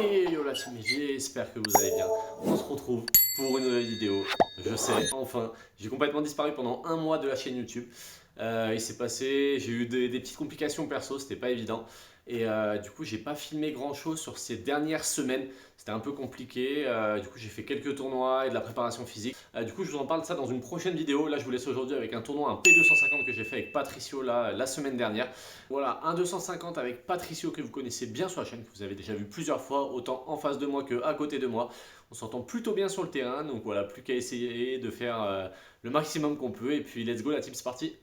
Et yo la team, j'espère que vous allez bien. On se retrouve pour une nouvelle vidéo. Je sais, enfin, j'ai complètement disparu pendant un mois de la chaîne YouTube. Il s'est passé, j'ai eu des petites complications perso, c'était pas évident. Et du coup, j'ai pas filmé grand chose sur ces dernières semaines. C'était un peu compliqué. Du coup, j'ai fait quelques tournois et de la préparation physique. Du coup, je vous en parle de ça dans une prochaine vidéo. Là, je vous laisse aujourd'hui avec un tournoi, un P250 que j'ai fait avec Patricio la semaine dernière. Voilà, un 250 avec Patricio que vous connaissez bien sur la chaîne, que vous avez déjà vu plusieurs fois, autant en face de moi que à côté de moi. On s'entend plutôt bien sur le terrain, donc voilà, plus qu'à essayer de faire le maximum qu'on peut. Et puis, let's go la team, c'est parti!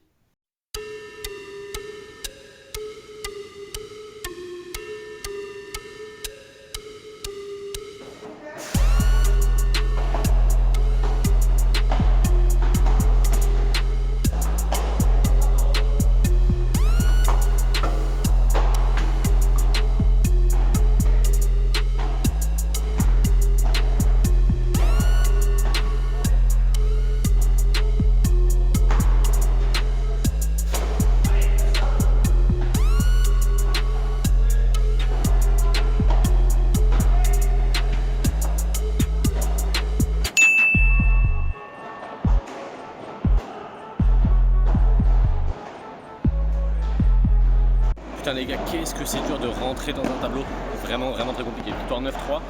Putain les gars, qu'est-ce que c'est dur de rentrer dans un tableau, vraiment très compliqué. Victoire 9-3,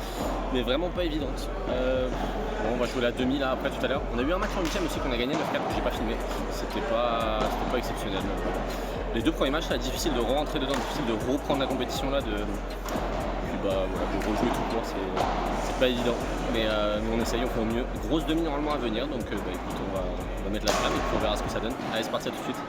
mais vraiment pas évidente. Bon, on va jouer la demi là après tout à l'heure. On a eu un match en 8ème aussi qu'on a gagné 9-4 que j'ai pas filmé. C'était pas exceptionnel. Les deux premiers matchs, c'est difficile de rentrer dedans, difficile de reprendre la compétition là, puis bah voilà, de rejouer tout court, c'est pas évident. Mais on essaye, on fait au mieux. Grosse demi normalement à venir, donc bah, écoute, on va mettre la flamme et puis on verra ce que ça donne. Allez, c'est parti, à tout de suite.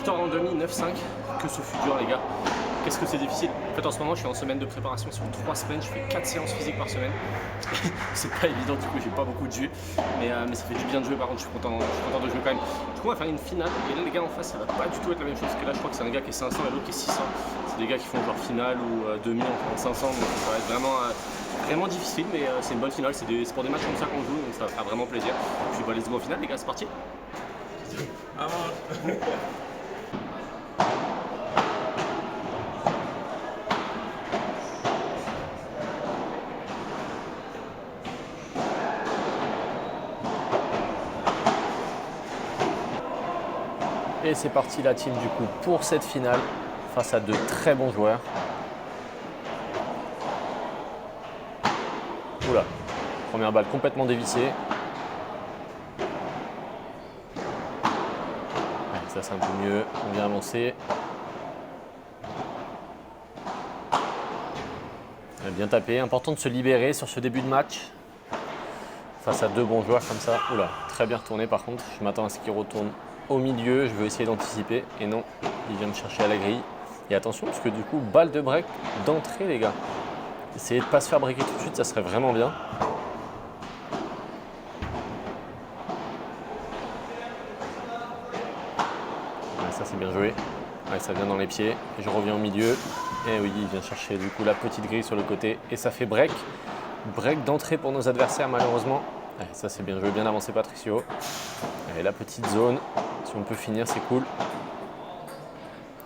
En demi, 9-5, que ce fut dur les gars, qu'est-ce que c'est difficile. En fait en ce moment je suis en semaine de préparation sur 3 semaines, je fais 4 séances physiques par semaine. C'est pas évident, du coup j'ai pas beaucoup de jus, mais ça fait du bien de jouer. Par contre je suis content de jouer quand même. Du coup on va faire une finale, et là les gars en face ça va pas du tout être la même chose, parce que là je crois que c'est un gars qui est 500 et l'autre qui est 600. C'est des gars qui font genre finale ou demi en 500, donc ça va être vraiment difficile, mais c'est une bonne finale, c'est pour des matchs comme ça qu'on joue, donc ça fera vraiment plaisir. Puis bah let's go en finale les gars, c'est parti. Et c'est parti la team du coup pour cette finale face à de très bons joueurs. Oula, première balle complètement dévissée. Allez, ça c'est un peu mieux, on vient avancer. Bien tapé. Important de se libérer sur ce début de match. Face à deux bons joueurs comme ça. Oula, très bien retourné par contre. Je m'attends à ce qu'il retourne au milieu. Je veux essayer d'anticiper. Et non, il vient me chercher à la grille. Et attention, parce que du coup, balle de break d'entrée, les gars. Essayez de ne pas se faire breaker tout de suite, ça serait vraiment bien. Ouais, ça, c'est bien joué. Ouais, ça vient dans les pieds. Et je reviens au milieu. Et oui, il vient chercher du coup la petite grille sur le côté. Et ça fait break. Break d'entrée pour nos adversaires, malheureusement. Ouais, ça, c'est bien joué. Bien avancé, Patricio. Et la petite zone. Si on peut finir, c'est cool.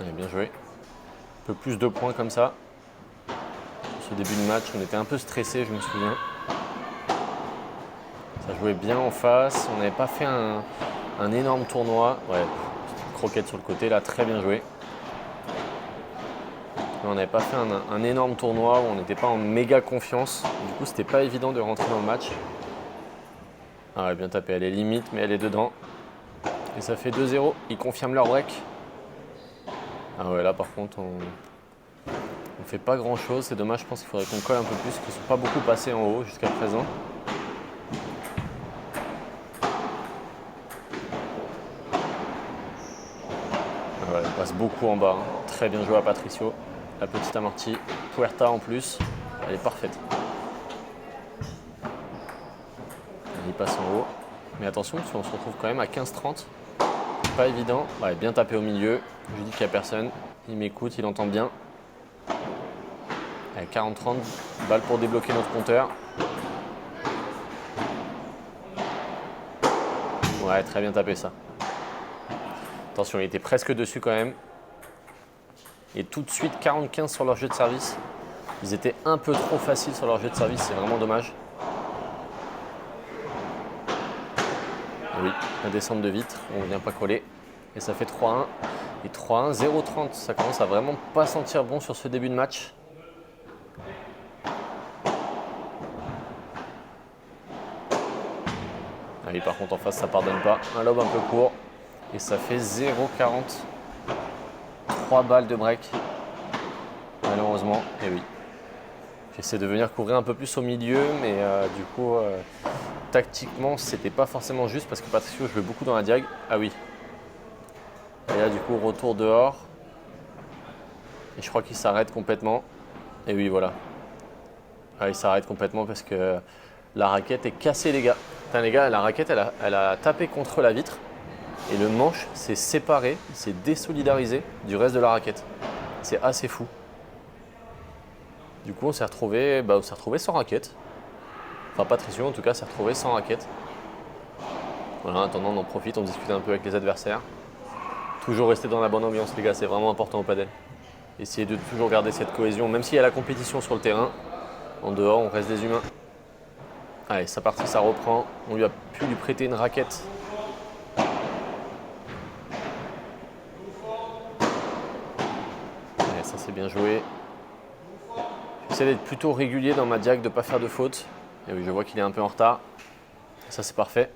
Ouais, bien joué. Un peu plus de points comme ça. Sur ce début de match, on était un peu stressé, je me souviens. Ça jouait bien en face. On n'avait pas fait un énorme tournoi. Ouais, croquette sur le côté, là, très bien joué. On n'avait pas fait un énorme tournoi où on n'était pas en méga confiance. Du coup, c'était pas évident de rentrer dans le match. Ah ouais, bien tapé. Elle est limite, mais elle est dedans. Et ça fait 2-0. Ils confirment leur break. Ah ouais, là, par contre, on fait pas grand-chose. C'est dommage. Je pense qu'il faudrait qu'on colle un peu plus. Ils ne sont pas beaucoup passés en haut jusqu'à présent. Ah ouais, on passe beaucoup en bas. Très bien joué à Patricio. La petite amortie. Puerta en plus. Elle est parfaite. Il passe en haut. Mais attention, parce qu'on se retrouve quand même à 15-30. Pas évident. Ouais, bien tapé au milieu. Je lui dis qu'il n'y a personne. Il m'écoute, il entend bien. 40-30. Balle pour débloquer notre compteur. Ouais, très bien tapé ça. Attention, il était presque dessus quand même. Et tout de suite, 45 sur leur jeu de service. Ils étaient un peu trop faciles sur leur jeu de service, c'est vraiment dommage. Et oui, la descente de vitre, on ne vient pas coller. Et ça fait 3-1. Et 3-1, 0-30. Ça commence à vraiment pas sentir bon sur ce début de match. Ah oui, par contre, en face, ça pardonne pas. Un lob un peu court. Et ça fait 0-40. 3 balles de break. Malheureusement, et oui. J'essaie de venir couvrir un peu plus au milieu, mais du coup, tactiquement, c'était pas forcément juste parce que Patricio jouait beaucoup dans la diag. Ah oui. Et là, du coup, retour dehors. Et je crois qu'il s'arrête complètement. Et oui, voilà. Ah, il s'arrête complètement parce que la raquette est cassée, les gars. Putain, les gars, la raquette, elle a tapé contre la vitre. Et le manche s'est séparé, s'est désolidarisé du reste de la raquette. C'est assez fou. Du coup, on s'est retrouvé sans raquette. Enfin, Patricio, en tout cas, s'est retrouvé sans raquette. Voilà, en attendant, on en profite, on discute un peu avec les adversaires. Toujours rester dans la bonne ambiance, les gars, c'est vraiment important au padel. Essayez de toujours garder cette cohésion, même s'il y a la compétition sur le terrain. En dehors, on reste des humains. Allez, ça partit, ça reprend. On lui a pu lui prêter une raquette. Allez, ça, c'est bien joué. J'essaie d'être plutôt régulier dans ma diag, de ne pas faire de faute. Et oui, je vois qu'il est un peu en retard. Ça, c'est parfait.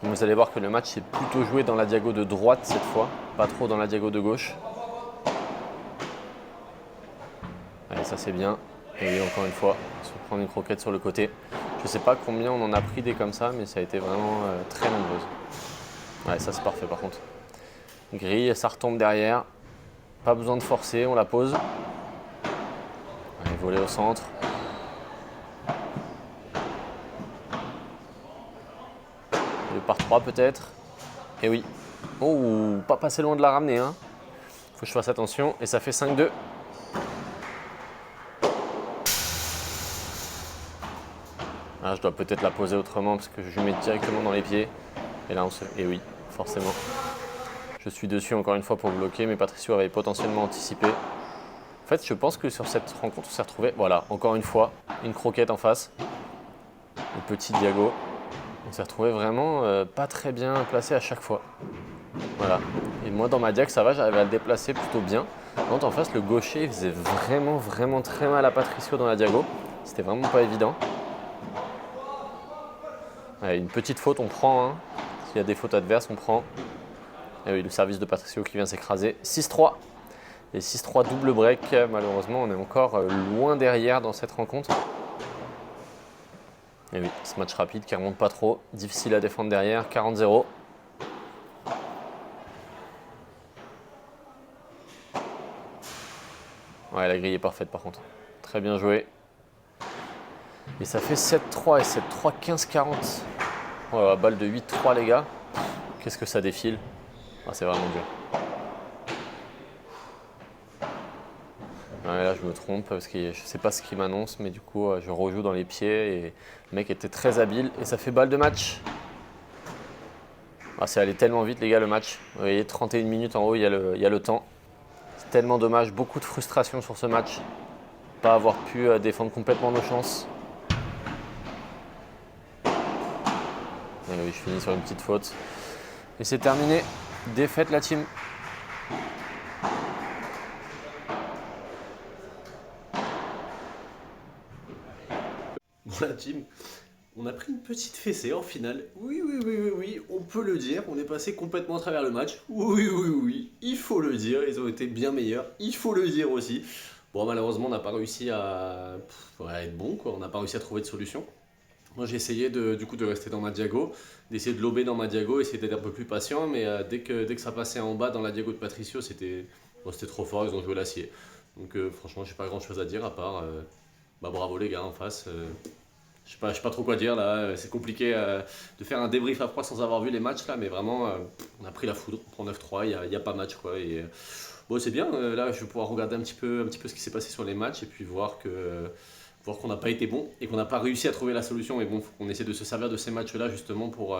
Vous allez voir que le match est plutôt joué dans la diago de droite cette fois, pas trop dans la diago de gauche. Allez, ça c'est bien. Et encore une fois, on se prend une croquette sur le côté. Je ne sais pas combien on en a pris des comme ça, mais ça a été vraiment très nombreuse. Ouais, ça c'est parfait par contre. Grille, ça retombe derrière. Pas besoin de forcer, on la pose. Allez, voler au centre. Par 3 peut-être. Et oui. Oh, pas passer loin de la ramener. Hein. Faut que je fasse attention. Et ça fait 5-2. Ah, je dois peut-être la poser autrement parce que je lui mets directement dans les pieds. Et là, Et oui, forcément. Je suis dessus encore une fois pour bloquer, mais Patricio avait potentiellement anticipé. En fait, je pense que sur cette rencontre, on s'est retrouvé. Voilà, encore une fois, une croquette en face. Le petit diago. On s'est retrouvé vraiment pas très bien placé à chaque fois. Voilà. Et moi, dans ma diag, ça va, j'arrivais à le déplacer plutôt bien. Quand en face, le gaucher, il faisait vraiment très mal à Patricio dans la diago. C'était vraiment pas évident. Ouais, une petite faute, on prend. Hein. S'il y a des fautes adverses, on prend. Et oui, le service de Patricio qui vient s'écraser. 6-3. Et 6-3 double break, malheureusement on est encore loin derrière dans cette rencontre. Et oui, ce match rapide qui remonte pas trop, difficile à défendre derrière, 40-0. Ouais, la grille est parfaite par contre. Très bien joué. Et ça fait 7-3 et 7-3, 15-40. Oh, la balle de 8-3 les gars. Qu'est-ce que ça défile. Ah, c'est vraiment dur. Ouais, là je me trompe parce que je sais pas ce qu'il m'annonce, mais du coup je rejoue dans les pieds et le mec était très habile et ça fait balle de match. Ah, c'est allé tellement vite les gars le match. Vous voyez, 31 minutes en haut, il y a le temps. C'est tellement dommage, beaucoup de frustration sur ce match. Pas avoir pu défendre complètement nos chances. Et oui, je finis sur une petite faute. Et c'est terminé. Défaite la team. La team, on a pris une petite fessée en finale. Oui, oui, oui, oui, oui, on peut le dire. On est passé complètement à travers le match. Oui, oui, oui, il faut le dire. Ils ont été bien meilleurs. Il faut le dire aussi. Bon, malheureusement, on n'a pas réussi à être bon, quoi. On n'a pas réussi à trouver de solution. Moi, j'ai essayé du coup de rester dans ma diago, d'essayer de lober dans ma diago, essayer d'être un peu plus patient. Mais dès que ça passait en bas dans la diago de Patricio, c'était trop fort. Ils ont joué l'acier. Donc, franchement, j'ai pas grand chose à dire à part bravo les gars en face. Je sais pas trop quoi dire là, c'est compliqué de faire un débrief à froid sans avoir vu les matchs là, mais vraiment on a pris la foudre, on prend 9-3, il y a pas match quoi. Et, bon c'est bien, là je vais pouvoir regarder un petit peu ce qui s'est passé sur les matchs et puis voir qu'on n'a pas été bon et qu'on n'a pas réussi à trouver la solution. Mais bon, faut qu'on essaie de se servir de ces matchs là justement pour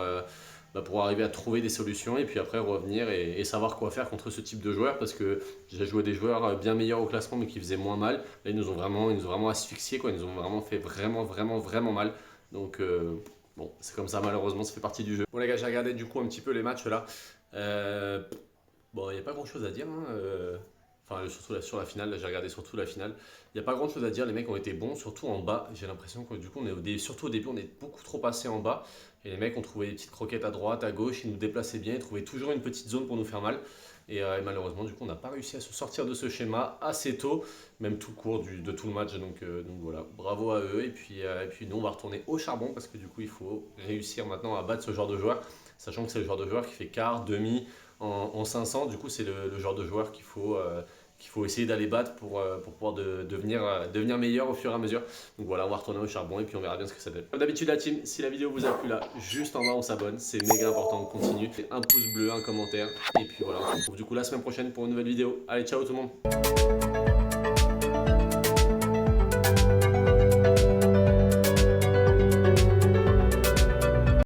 arriver à trouver des solutions et puis après revenir et savoir quoi faire contre ce type de joueurs parce que j'ai joué des joueurs bien meilleurs au classement mais qui faisaient moins mal. Là, ils nous ont vraiment asphyxiés, quoi. Ils nous ont vraiment fait vraiment mal. Donc, bon, c'est comme ça, malheureusement, ça fait partie du jeu. Bon, les gars, j'ai regardé du coup un petit peu les matchs là. Bon, il n'y a pas grand chose à dire, hein. Enfin, surtout sur la finale, là, j'ai regardé surtout la finale. Il n'y a pas grand chose à dire, les mecs ont été bons, surtout en bas. J'ai l'impression que du coup, surtout au début, on est beaucoup trop passé en bas. Et les mecs ont trouvé des petites croquettes à droite, à gauche, ils nous déplaçaient bien, ils trouvaient toujours une petite zone pour nous faire mal. Et malheureusement, du coup, on n'a pas réussi à se sortir de ce schéma assez tôt, même tout court de tout le match. Donc voilà, bravo à eux. Et puis nous, on va retourner au charbon parce que du coup, il faut réussir maintenant à battre ce genre de joueur, sachant que c'est le genre de joueur qui fait quart, demi en 500. Du coup, c'est le genre de joueur qu'il faut essayer d'aller battre pour pouvoir devenir meilleur au fur et à mesure. Donc voilà, on va retourner au charbon et puis on verra bien ce que ça donne. Comme d'habitude la team, si la vidéo vous a plu là, juste en bas on s'abonne, c'est méga important, on continue. Un pouce bleu, un commentaire et puis voilà, on se retrouve du coup la semaine prochaine pour une nouvelle vidéo. Allez, ciao tout le monde.